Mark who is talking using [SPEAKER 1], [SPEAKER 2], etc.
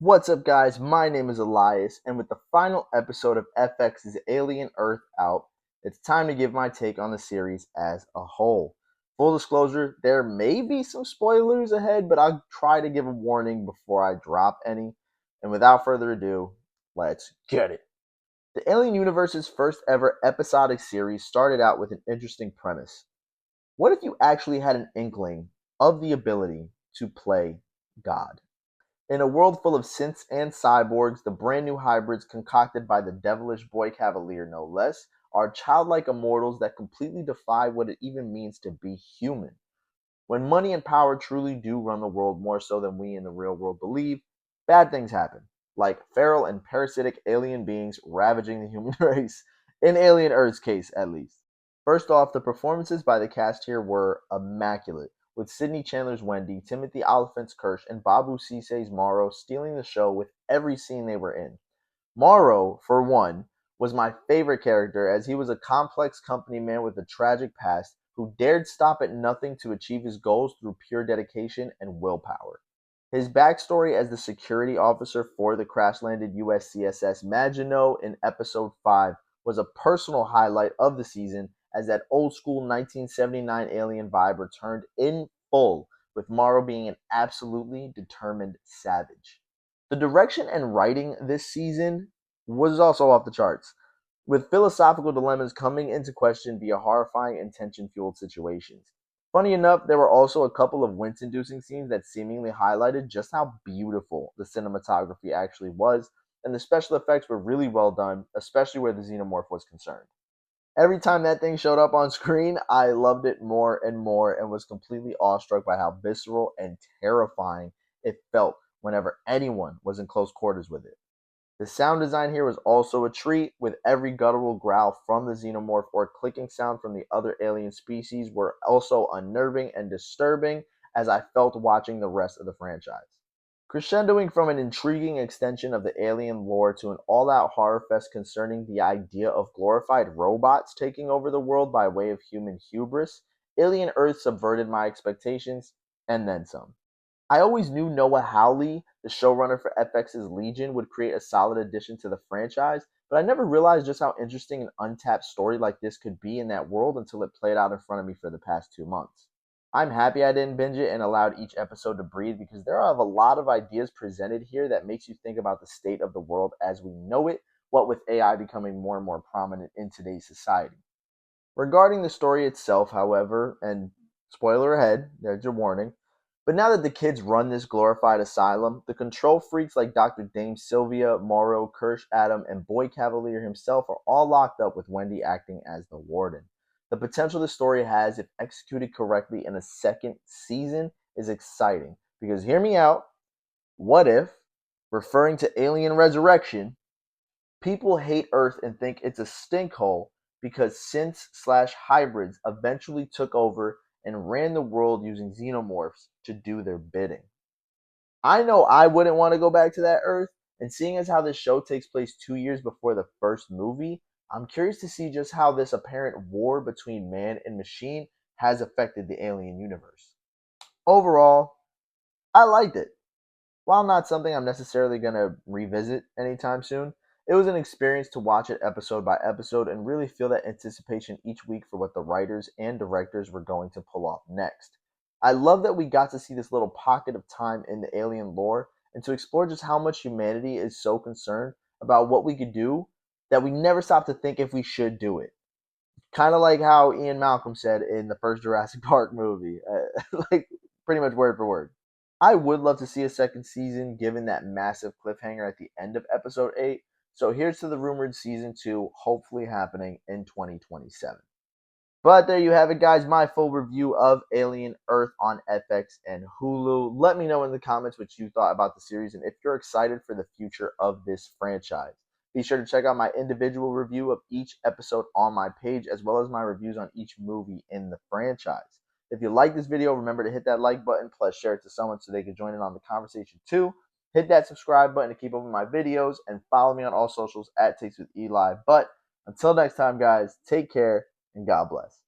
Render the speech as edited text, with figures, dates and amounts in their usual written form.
[SPEAKER 1] What's up, guys? My name is Elias, and with the final episode of FX's Alien Earth out, it's time to give my take on the series as a whole. Full disclosure, there may be some spoilers ahead, but I'll try to give a warning before I drop any. And without further ado, let's get it. The Alien Universe's first ever episodic series started out with an interesting premise. What if you actually had an inkling of the ability to play God? In a world full of synths and cyborgs, the brand new hybrids concocted by the devilish Boy Cavalier, no less, are childlike immortals that completely defy what it even means to be human. When money and power truly do run the world more so than we in the real world believe, bad things happen, like feral and parasitic alien beings ravaging the human race, in Alien Earth's case at least. First off, the performances by the cast here were immaculate, with Sidney Chandler's Wendy, Timothy Olyphant's Kirsch, and Babu Cisse's Morrow stealing the show with every scene they were in. Morrow, for one, was my favorite character as he was a complex company man with a tragic past who dared stop at nothing to achieve his goals through pure dedication and willpower. His backstory as the security officer for the crash landed USCSS Maginot in episode 5 was a personal highlight of the season as that old school 1979 alien vibe returned in full, with Morrow being an absolutely determined savage. The direction and writing this season was also off the charts, with philosophical dilemmas coming into question via horrifying and tension fueled situations. Funny enough, there were also a couple of wince inducing scenes that seemingly highlighted just how beautiful the cinematography actually was, and the special effects were really well done, especially where the xenomorph was concerned. Every time that thing showed up on screen, I loved it more and more and was completely awestruck by how visceral and terrifying it felt whenever anyone was in close quarters with it. The sound design here was also a treat, with every guttural growl from the xenomorph or clicking sound from the other alien species were also unnerving and disturbing as I felt watching the rest of the franchise. Crescendoing from an intriguing extension of the alien lore to an all-out horror fest concerning the idea of glorified robots taking over the world by way of human hubris, Alien Earth subverted my expectations and then some. I always knew Noah Hawley, the showrunner for FX's Legion, would create a solid addition to the franchise, but I never realized just how interesting an untapped story like this could be in that world until it played out in front of me for the past 2 months. I'm happy I didn't binge it and allowed each episode to breathe because there are a lot of ideas presented here that makes you think about the state of the world as we know it, what with AI becoming more and more prominent in today's society. Regarding the story itself, however, and spoiler ahead, there's your warning, but now that the kids run this glorified asylum, the control freaks like Dr. Dame Sylvia, Morrow, Kirsch, Adam, and Boy Cavalier himself are all locked up with Wendy acting as the warden. The potential the story has, if executed correctly in a second season, is exciting. Because hear me out, what if, referring to Alien Resurrection, people hate Earth and think it's a stinkhole because synths slash hybrids eventually took over and ran the world using xenomorphs to do their bidding. I know I wouldn't want to go back to that Earth, and seeing as how this show takes place 2 years before the first movie, I'm curious to see just how this apparent war between man and machine has affected the alien universe. Overall, I liked it. While not something I'm necessarily going to revisit anytime soon, it was an experience to watch it episode by episode and really feel that anticipation each week for what the writers and directors were going to pull off next. I love that we got to see this little pocket of time in the alien lore and to explore just how much humanity is so concerned about what we could do that we never stop to think if we should do it. Kind of like how Ian Malcolm said in the first Jurassic Park movie, like pretty much word for word. I would love to see a second season given that massive cliffhanger at the end of episode 8. So here's to the rumored season 2 hopefully happening in 2027. But there you have it, guys. My full review of Alien Earth on FX and Hulu. Let me know in the comments what you thought about the series and if you're excited for the future of this franchise. Be sure to check out my individual review of each episode on my page, as well as my reviews on each movie in the franchise. If you like this video, remember to hit that like button, plus share it to someone so they can join in on the conversation too. Hit that subscribe button to keep up with my videos, and follow me on all socials at Takes with Eli. But until next time, guys, take care and God bless.